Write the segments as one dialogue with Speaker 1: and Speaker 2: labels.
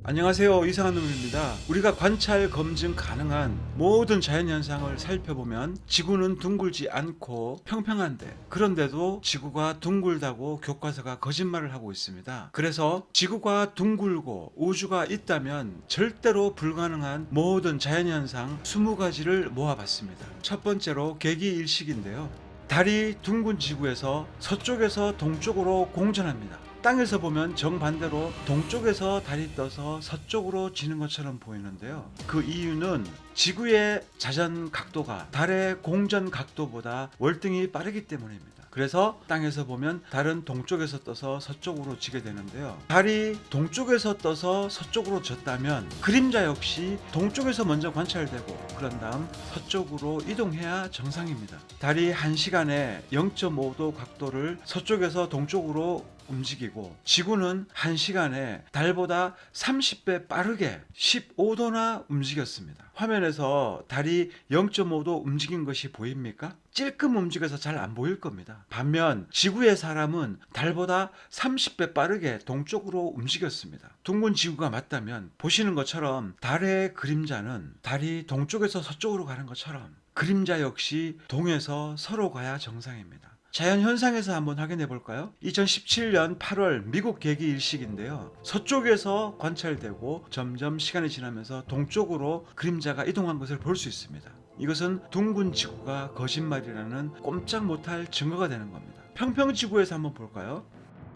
Speaker 1: 안녕하세요, 이상한 놈입니다. 우리가 관찰 검증 가능한 모든 자연현상을 살펴보면 지구는 둥글지 않고 평평한데, 그런데도 지구가 둥글다고 교과서가 거짓말을 하고 있습니다. 그래서 지구가 둥글고 우주가 있다면 절대로 불가능한 모든 자연현상 20가지를 모아봤습니다. 첫 번째로 계기일식인데요. 달이 둥근 지구에서 서쪽에서 동쪽으로 공전합니다. 땅에서 보면 정반대로 동쪽에서 달이 떠서 서쪽으로 지는 것처럼 보이는데요. 그 이유는 지구의 자전 각도가 달의 공전 각도보다 월등히 빠르기 때문입니다. 그래서 땅에서 보면 달은 동쪽에서 떠서 서쪽으로 지게 되는데요. 달이 동쪽에서 떠서 서쪽으로 졌다면 그림자 역시 동쪽에서 먼저 관찰되고 그런 다음 서쪽으로 이동해야 정상입니다. 달이 1시간에 0.5도 각도를 서쪽에서 동쪽으로 움직이고 지구는 1시간에 달보다 30배 빠르게 15도나 움직였습니다. 화면에서 달이 0.5도 움직인 것이 보입니까? 찔끔 움직여서 잘 안 보일 겁니다. 반면 지구의 사람은 달보다 30배 빠르게 동쪽으로 움직였습니다. 둥근 지구가 맞다면 보시는 것처럼 달의 그림자는 달이 동쪽에서 서쪽으로 가는 것처럼 그림자 역시 동에서 서로 가야 정상입니다. 자연현상에서 한번 확인해 볼까요? 2017년 8월 미국 계기일식인데요. 서쪽에서 관찰되고 점점 시간이 지나면서 동쪽으로 그림자가 이동한 것을 볼 수 있습니다. 이것은 둥근 지구가 거짓말이라는 꼼짝 못할 증거가 되는 겁니다. 평평지구에서 한번 볼까요?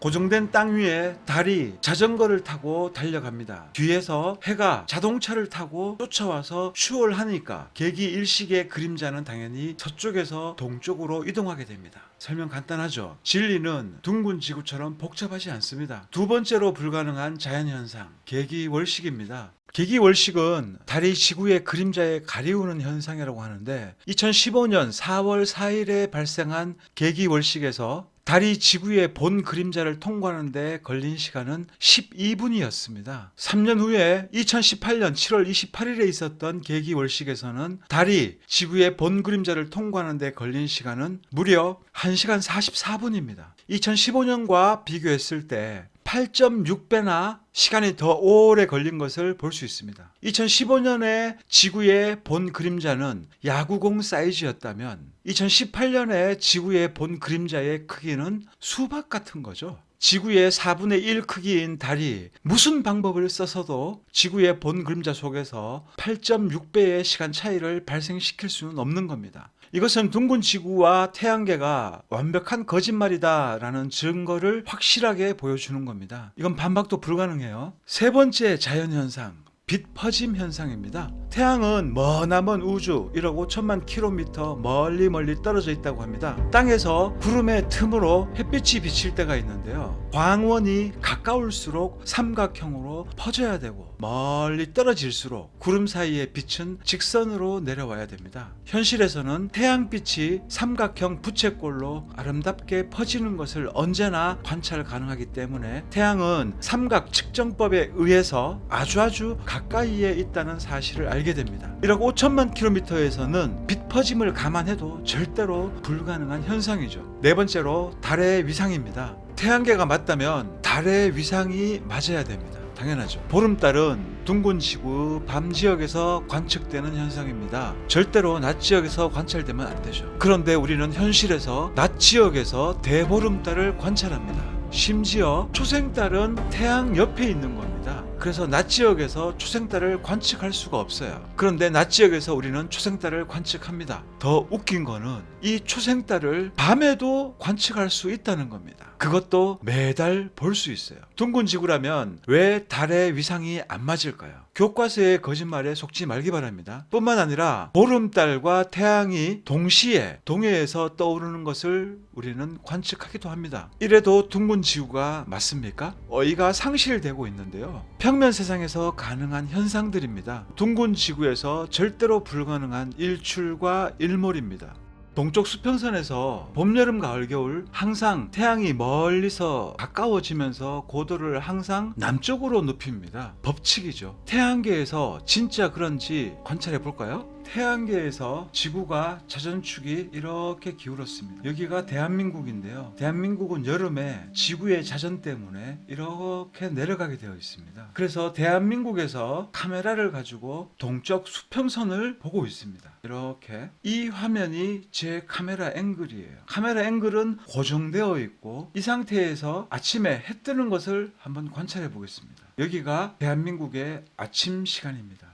Speaker 1: 고정된 땅 위에 달이 자전거를 타고 달려갑니다. 뒤에서 해가 자동차를 타고 쫓아와서 추월하니까 계기일식의 그림자는 당연히 서쪽에서 동쪽으로 이동하게 됩니다. 설명 간단하죠? 진리는 둥근 지구처럼 복잡하지 않습니다. 두 번째로 불가능한 자연현상, 계기월식입니다. 계기월식은 달이 지구의 그림자에 가리우는 현상이라고 하는데 2015년 4월 4일에 발생한 계기월식에서 달이 지구의 본 그림자를 통과하는 데 걸린 시간은 12분이었습니다. 3년 후에 2018년 7월 28일에 있었던 계기월식에서는 달이 지구의 본 그림자를 통과하는 데 걸린 시간은 무려 1시간 44분입니다. 2015년과 비교했을 때 8.6배나 시간이 더 오래 걸린 것을 볼 수 있습니다. 2015년에 지구의 본 그림자는 야구공 사이즈였다면 2018년에 지구의 본 그림자의 크기는 수박 같은 거죠. 지구의 4분의 1 크기인 달이 무슨 방법을 써서도 지구의 본 그림자 속에서 8.6배의 시간 차이를 발생시킬 수는 없는 겁니다. 이것은 둥근 지구와 태양계가 완벽한 거짓말이다라는 증거를 확실하게 보여주는 겁니다. 이건 반박도 불가능해요. 세 번째 자연현상, 빛 퍼짐 현상입니다. 태양은 머나먼 우주 1억 5천만 킬로미터 멀리 떨어져 있다고 합니다. 땅에서 구름의 틈으로 햇빛이 비칠 때가 있는데요. 광원이 가까울수록 삼각형으로 퍼져야 되고 멀리 떨어질수록 구름 사이의 빛은 직선으로 내려와야 됩니다. 현실에서는 태양빛이 삼각형 부채꼴로 아름답게 퍼지는 것을 언제나 관찰 가능하기 때문에 태양은 삼각 측정법에 의해서 아주 가까이에 있다는 사실을 알게 됩니다. 1억 5천만 킬로미터에서는 빛 퍼짐을 감안해도 절대로 불가능한 현상이죠. 네 번째로 달의 위상입니다. 태양계가 맞다면 달의 위상이 맞아야 됩니다. 당연하죠. 보름달은 둥근 지구 밤 지역에서 관측되는 현상입니다. 절대로 낮 지역에서 관찰되면 안 되죠. 그런데 우리는 현실에서 낮 지역에서 대보름달을 관찰합니다. 심지어 초생달은 태양 옆에 있는 겁니다. 그래서 낮 지역에서 초생달을 관측할 수가 없어요. 그런데 낮 지역에서 우리는 초생달을 관측합니다. 더 웃긴 거는 이 초생달을 밤에도 관측할 수 있다는 겁니다. 그것도 매달 볼 수 있어요. 둥근 지구라면 왜 달의 위상이 안 맞을까요? 교과서의 거짓말에 속지 말기 바랍니다. 뿐만 아니라 보름달과 태양이 동시에 동해에서 떠오르는 것을 우리는 관측하기도 합니다. 이래도 둥근 지구가 맞습니까? 어이가 상실되고 있는데요. 평면 세상에서 가능한 현상들입니다. 둥근 지구에서 절대로 불가능한 일출과 일몰입니다. 동쪽 수평선에서 봄, 여름, 가을, 겨울 항상 태양이 멀리서 가까워지면서 고도를 항상 남쪽으로 높입니다. 법칙이죠. 태양계에서 진짜 그런지 관찰해 볼까요? 태양계에서 지구가 자전축이 이렇게 기울었습니다. 여기가 대한민국인데요. 대한민국은 여름에 지구의 자전 때문에 이렇게 내려가게 되어 있습니다. 그래서 대한민국에서 카메라를 가지고 동쪽 수평선을 보고 있습니다. 이렇게 이 화면이 제 카메라 앵글이에요. 카메라 앵글은 고정되어 있고 이 상태에서 아침에 해 뜨는 것을 한번 관찰해 보겠습니다. 여기가 대한민국의 아침 시간입니다.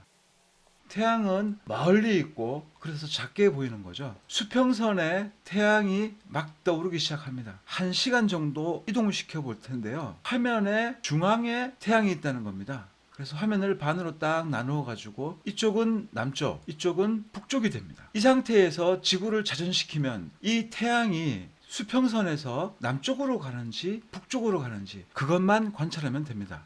Speaker 1: 태양은 멀리 있고 그래서 작게 보이는 거죠. 수평선에 태양이 막 떠오르기 시작합니다. 1시간 정도 이동시켜 볼 텐데요. 화면의 중앙에 태양이 있다는 겁니다. 그래서 화면을 반으로 딱 나누어 가지고 이쪽은 남쪽, 이쪽은 북쪽이 됩니다. 이 상태에서 지구를 자전시키면 이 태양이 수평선에서 남쪽으로 가는지 북쪽으로 가는지 그것만 관찰하면 됩니다.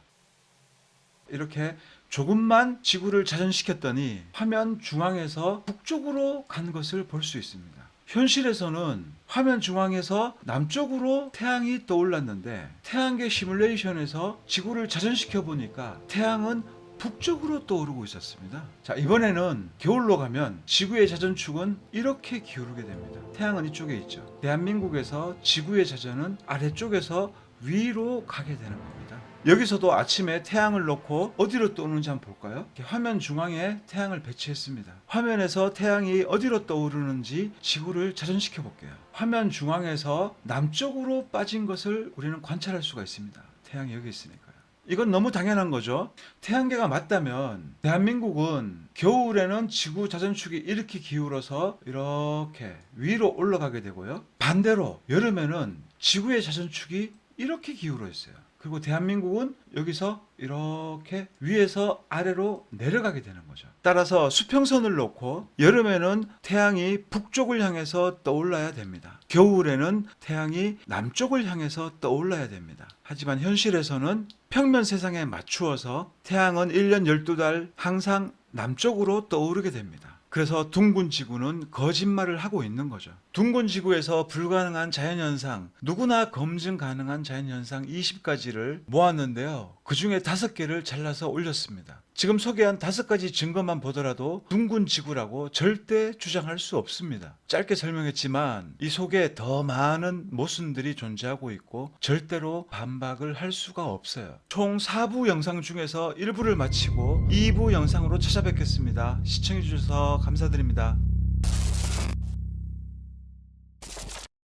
Speaker 1: 이렇게 조금만 지구를 자전시켰더니 화면 중앙에서 북쪽으로 간 것을 볼 수 있습니다. 현실에서는 화면 중앙에서 남쪽으로 태양이 떠올랐는데 태양계 시뮬레이션에서 지구를 자전시켜 보니까 태양은 북쪽으로 떠오르고 있었습니다. 자, 이번에는 겨울로 가면 지구의 자전축은 이렇게 기울게 됩니다. 태양은 이쪽에 있죠. 대한민국에서 지구의 자전은 아래쪽에서 위로 가게 되는 겁니다. 여기서도 아침에 태양을 놓고 어디로 떠오르는지 한번 볼까요? 화면 중앙에 태양을 배치했습니다. 화면에서 태양이 어디로 떠오르는지 지구를 자전시켜 볼게요. 화면 중앙에서 남쪽으로 빠진 것을 우리는 관찰할 수가 있습니다. 태양이 여기 있으니까요. 이건 너무 당연한 거죠. 태양계가 맞다면 대한민국은 겨울에는 지구 자전축이 이렇게 기울어서 이렇게 위로 올라가게 되고요. 반대로 여름에는 지구의 자전축이 이렇게 기울어 있어요. 그리고 대한민국은 여기서 이렇게 위에서 아래로 내려가게 되는 거죠. 따라서 수평선을 놓고 여름에는 태양이 북쪽을 향해서 떠올라야 됩니다. 겨울에는 태양이 남쪽을 향해서 떠올라야 됩니다. 하지만 현실에서는 평면 세상에 맞추어서 태양은 1년 12달 항상 남쪽으로 떠오르게 됩니다. 그래서 둥근 지구는 거짓말을 하고 있는 거죠. 둥근 지구에서 불가능한 자연현상, 누구나 검증 가능한 자연현상 20가지를 모았는데요. 그 중에 5개를 잘라서 올렸습니다. 지금 소개한 5가지 증거만 보더라도 둥근 지구라고 절대 주장할 수 없습니다. 짧게 설명했지만 이 속에 더 많은 모순들이 존재하고 있고 절대로 반박을 할 수가 없어요. 총 4부 영상 중에서 1부를 마치고 2부 영상으로 찾아뵙겠습니다. 시청해주셔서 감사드립니다.